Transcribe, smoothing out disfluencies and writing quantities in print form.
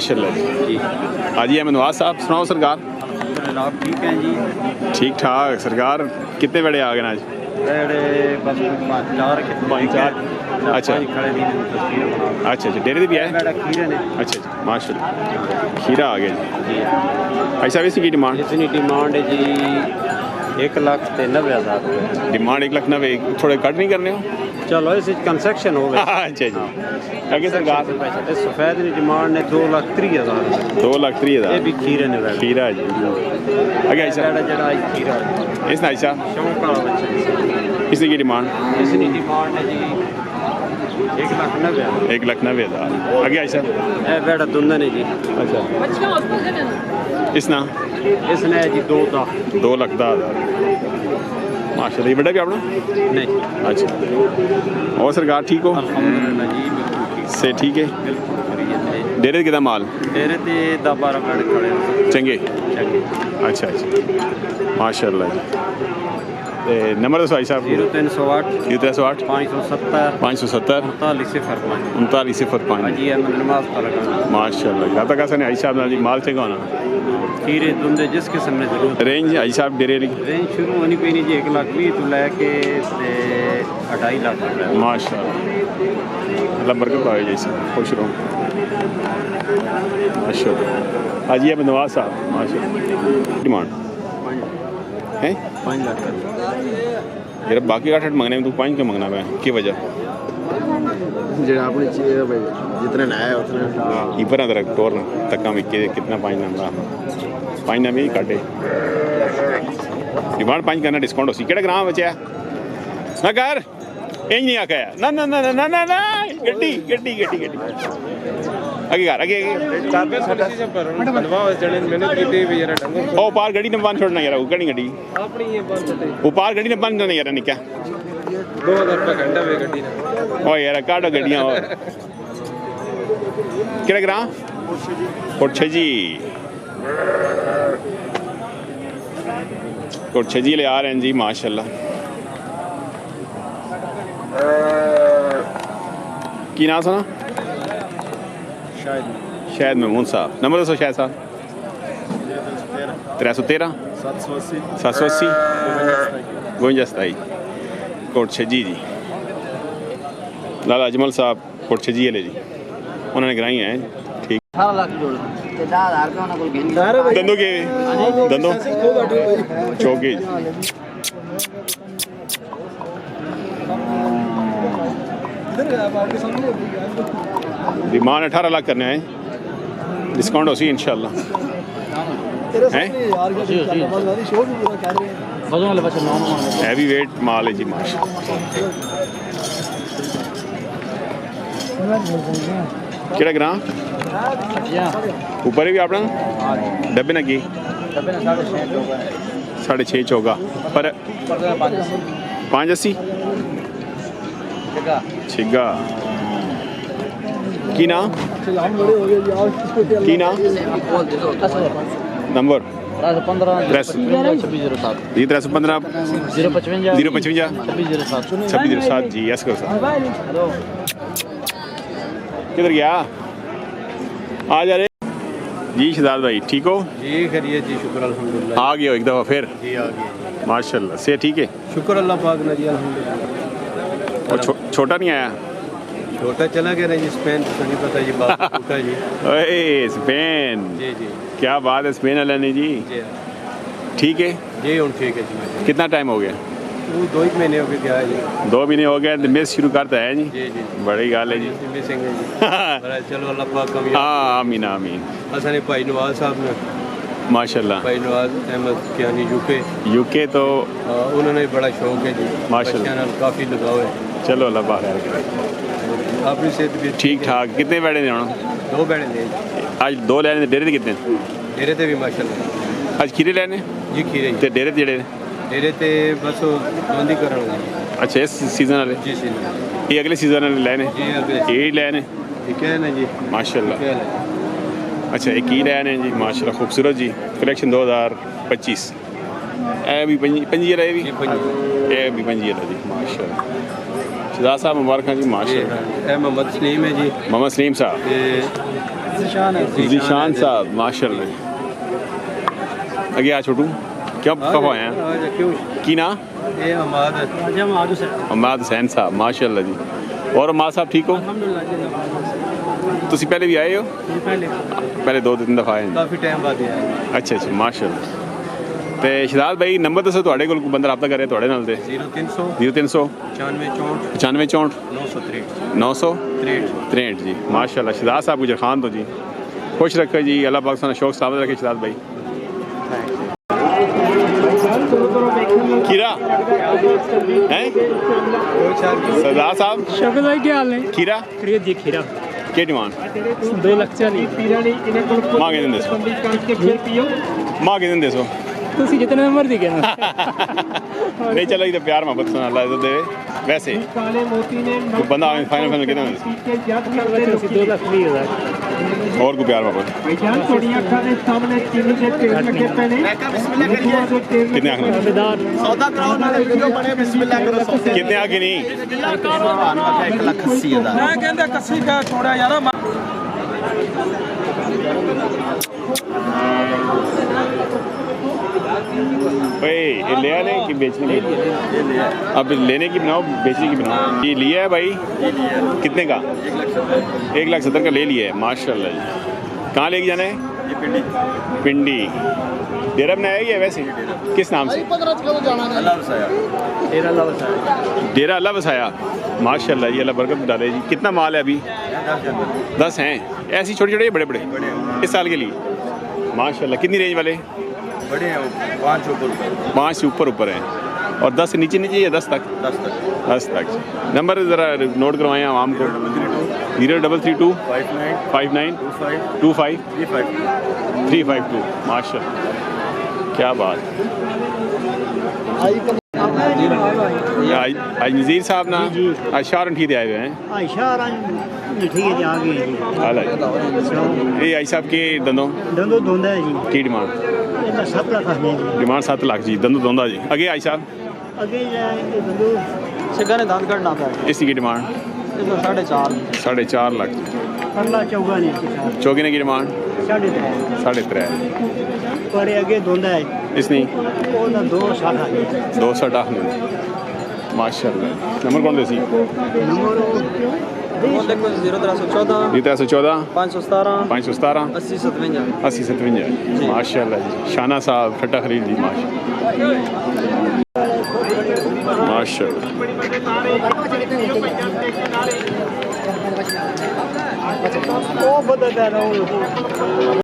माशाल्लाह जी। हाजी अहमद नवाज साहब सुनाओ सरकार। आप ठीक हैं जी? ठीक ठाक सरकार। कितने बड़े आ गए आज? बस चार। अच्छा खड़े नहीं अच्छा अच्छा डेरे भी है। खीरे ने अच्छा अच्छा माशाल्लाह खीरा आ गया जी। भाई साहब इसकी डिमांड? इसकी डिमांड है जी 1,90,000 रुपये। डिमांड 1,90,000। थोड़े कट नहीं करने हो? चलो इस कंसेक्शन हो गया। अच्छा जी। आगे सरकार सफ़ेद की डिमांड है 2,30,000। 2,30,000 ये भी खीरे ने खीरा जी। आगे ऐसा जड़ा खीरा इस नाइसा शौक वाला बच्चा इसकी की डिमांड? इसकी डिमांड है जी 1,90,000। 1,90,000। आगे ऐसा बेड़ा दुंदन है जी। अच्छा इसना इसने है जी 2,10,000 माशाल्लाह। ये बड़ा भी अपना नहीं। अच्छा और सरकार ठीक हो? अल्हम्दुलिल्लाह जी से ठीक है। डेरे कितना माल? डेरे ते 10-12 मिनट खड़े चंगे अच्छा अच्छा माशाल्लाह जी। नंबर दसो भाई साहब। 0308 0308 570 570 3905 जी अहमद नमाज का लगा माशाल्लाह। दादा कैसा ने आई साहब ना जी माल चंगा होना। खीरे दुंदे जिस किस्म ने जरूरत रेंज आई साहब डेरे की रेंज शुरू होनी पैनी जी 1,20,000 तो लैके 2.5 लाख माशाल्लाह। अल्लाह बरकत पाए जैसे खुश रहो माशाल्लाह। हाजी अहमद नवाज साहब माशाल्लाह। डिमांड है 5 लाख यार बाकी 8 मंगने में तू 5 क्यों मंगना है की वजह? अपनी जितने नया है उतने इपर ना तरह टोर तक में कितना 5 नंबर 5 नंबर ही काटे डिमांड 5 करना डिस्काउंट हो सी केड़ा ग्राम बचा ना कर इंज नहीं आखा ना ना ना ना ना ना गड्डी गड्डी गड्डी गड्डी आगे कर आगे ओ पार गड्डी ने बंद छोड़ना यार गड्डी गड्डी वो पार गड्डी ने बंद करना यार निका 2,000 रुपये घंटा वे गड्डी ने ओ यार काटो गड्डियां और केड़ा ग्राम कोटछजी कोटछजी ले आ रहे हैं जी माशाल्लाह। की नाम सुना? शायद महमूद साहब। नंबर दसो शायद साहब। 313 780 5227 कोटछजी जी। लाला अजमल साहब कोटछजी ले जी उन्होंने गिराई हैं ठीक। 18 लाख जोड़ ते 10,000 रुपये उन्होंने कोल दंदों के दंदों चौके डिमांड 18 लाख करने हैं डिस्काउंट हो सी इंशाल्लाह हैं। हैवी वेट माल है जी माशाल्लाह। केड़ा ग्राम ऊपर भी अपना डब्बे ना की 6.5 चौका पर 580 छिगा की नाम नंबर 315 055 जी यस करो सर। किधर गया आ जा रहे जी शहजाद भाई ठीक हो जी खैरियत जी शुक्र अल्हम्दुलिल्लाह। आ गए हो एक दफ़ा फिर जी आ गए माशाल्लाह से ठीक है शुक्र अल्लाह पाक ने जी अल्हम्दुलिल्लाह। और छोटा नहीं आया? छोटा चला गया जी स्पेन तो नहीं पता जी बात छोटा जी। ओए स्पेन जी जी क्या बात है स्पेन वाला ने जी ठीक है जी हूँ ठीक है जी। कितना टाइम हो गया? वो 2 महीने हो गए गया है जी 2 महीने हो गए मिस शुरू करता है जी। जी जी बड़ी गल है जी मिसिंग है जी चलो अल्लाह पाक कामयाब। हाँ आमीन आमीन। असने भाई नवाज साहब ने माशाल्लाह भाई नवाज अहमद यानी यूके तो उन्होंने बड़ा शौक है जी माशाल्लाह काफ़ी लगाव है। चलो अल्लाह पाक अपनी सेहत भी ठीक ठाक। कितने बैठे ने होना? 2 बैठे ने आज 2 लेने डेरे कितने? डेरे ते भी माशाल्लाह आज खीरे लेने जी खीरे ते डेरे जेड़े डेरे ते बस बंदी करन। अच्छा इस सीजन वाले जी सीजन ये अगले सीजन वाले लेने जी अगले ये लेने ठीक है ना जी माशाल्लाह। अच्छा एक ही लेने जी माशाल्लाह खूबसूरत जी कलेक्शन 2025 ए भी पंजी रहे भी ए भी पंजी रहे जी माशाल्लाह। शहजाद साहब मुबारक जी माशाल्लाह। मोहम्मद सलीम है जी मोहम्मद सलीम साहब जीशान साहब माशाल्लाह। आगे आ छोटू क्या कब आए हैं की ना अहमद हुसैन साहब माशाल्लाह जी। और अहमद साहब ठीक हो? तुसी पहले भी आए हो? पहले 2-3 दफ़ा आए? काफ़ी टाइम बाद आया। अच्छा अच्छा माशाल्लाह। ते शहजाद भाई नंबर दसो ਤੁਹਾਡੇ ਕੋਲ ਬੰਦਾ ਰਾਬਤਾ ਕਰੇ ਤੁਹਾਡੇ ਨਾਲ ਤੇ 0300 0300 94 94 64 963 जी माशाल्लाह। शहजाद साहब गुजर खान तो जी खुश रखे जी, अल्लाह पाक सा शौक साबित रखे शहजाद भाई। खीरा हैं सरदार साहब शौकत भाई क्या हाल है? खीरा खरीद जी खीरा के डिमांड 2,40,000 माँ के दिन दसो माँ के दिन दसो ਤੁਸੀਂ ਜਿਤਨੇ ਮਰਜ਼ੀ ਕਹਿਣਾ नहीं चलो इधर प्यार मोहब्बत सुना अल्लाह इज्जत दे वैसे तो बंदा फाइनल फाइनल कितना 2,20,000 और को प्यार मोहब्बत कितने आखिर कितने आगे नहीं 1,80,000 भाई ये लिया नहीं कि बेचने की? अब लेने की बनाओ बेचने की बनाओ। ये लिया है भाई कितने का? 1,70,000 का ले लिया है माशाल्लाह जी। कहाँ लेके जाना है? पिंडी डेरा बनाया है या वैसे किस नाम से? डेरा अल्लाह बसाया माशाल्लाह। ये अल्लाह बरकत डाले जी। कितना माल है अभी? 10 हैं ऐसी छोटे छोटे बड़े बड़े इस साल के लिए माशाल्लाह। कितनी रेंज वाले? बड़े हैं 5 से ऊपर हैं और 10 से नीचे या 10 तक? 10 तक। नंबर ज़रा नोट करवाएं आवाम को 0332 59 25 352 माशाल्लाह क्या बात। आज नज़ीर साहब ना आज शार ठीक आए हुए हैं। ये आई साहब के दंदों की डिमांड? डिमांड 7 लाख जी। दंदो दोंदा जी। आगे आई साहब इसकी की डिमांड 4.5 लाख जी। चौकी ने की डिमांड 3.5 इसने 2.60 माशाल्लाह। नंबर कौन दे सी? 0314 517 8057 माशाल्लाह जी। शाना साहब ठट्टा खरीद जी माशाल्लाह।